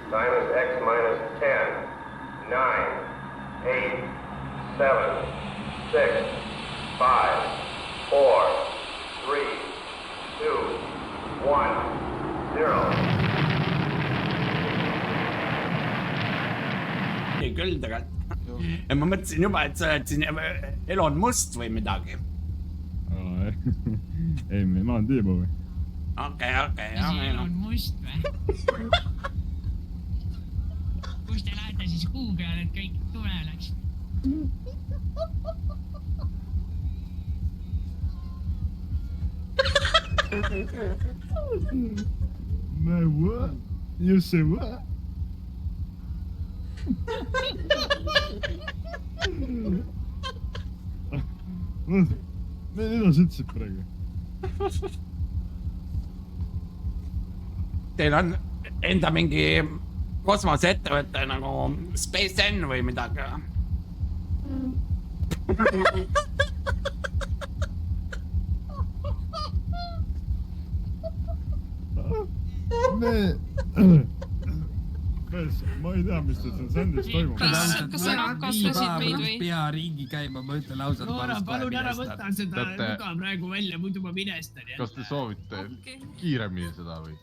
Time is X minus 10, 9, 8, 7, 6, 5, 4, 3, 2, 1, 0. Ei küll tegelikult. Ja ma mõtlesin juba, et sa oled siin Elon Musk või midagi. Ei, ma olen Tiibo või? Okei. Elon Musk või? Kus te lähete siis kuu peale, et kõik tule läks? Man, what? You say what? Mida sa ütlesid praegu? Teil on enda mingi kosmoseettevõte nagu Space N või midagi. Ma ei tea, mis teil Sandis toimub. Kas sa kasvasid meid või? Pea ringi käima, ma ütlen ausalt. Noora, palun ära võta seda nuga praegu välja, muidu ma minestan. Kas te soovite kiiremini seda või?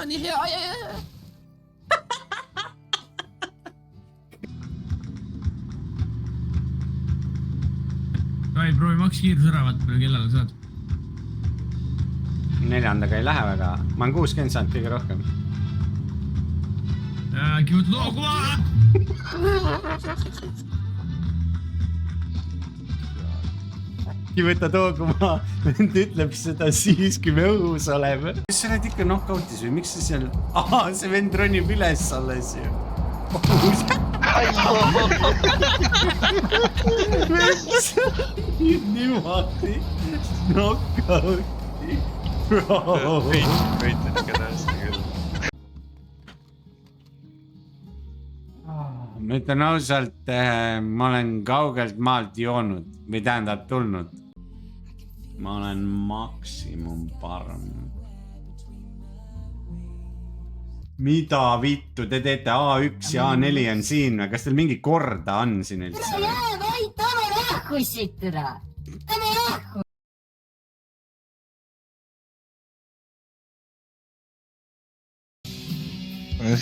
Nii hea. Vai, proovi maks kiirus ära võtta, palju kellal saad. 4-ndaga ei lähe väga. Ma olen 60 saanud kõige rohkem. Äkki võtad hoogu maha! Äkki võtad hoogu maha. Vend ütleb seda siis, kui me õhus oleme. Kas sa oled ikka knockoutis või miks sa seal... Aha, see vend ronib üles alles ju. Niimoodi knockouti. Võitled ikka tõesti küll. Ma ütlen ausalt, ma olen kaugelt maalt joonud või tähendab tulnud. Ma olen maksimumparm. Mida vittu, te teete A1 ja A4 on siin või? Kas teil mingi korda on siin üldse? Jää vait, ame lahku siit üle! Ame lahku!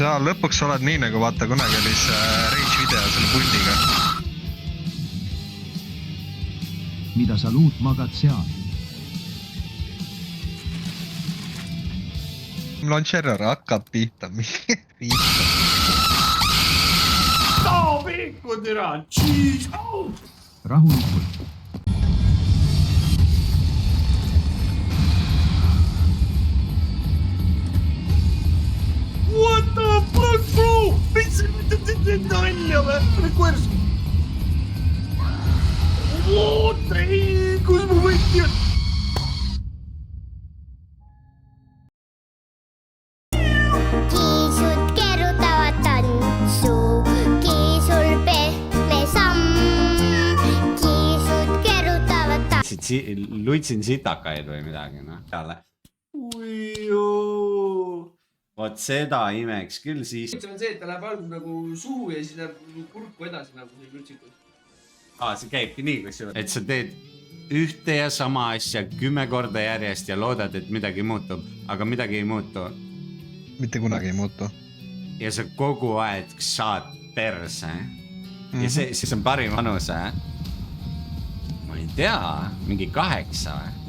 Sa lõpuks oled nii nagu vaata kunagi oli see Rage video selle puldiga. Mida sa luud magad seal? Launcher hakkab pihta. Too pikku türa! Jeez! Rahulikult. What the fuck, bro? Mis nalja või? Kuidas? What the hell? Kus mu võtti on? Kiisud keerutavad tantsu, kiisul pehme samm. Kiisud keerutavad tantsu. Lutsin sitakaid või midagi, noh. Uioo. Vot seda imeks küll siis. See on see, et ta läheb algul nagu suhu ja siis läheb kurku edasi nagu see lütsikus. See käibki nii, kusjuures. Et sa teed ühte ja sama asja 10 korda järjest ja loodad, et midagi muutub, aga midagi ei muutu. Mitte kunagi ei muutu. Ja sa kogu aeg saad perse. Ja see on parim vanus, Ma ei tea, mingi 8 või?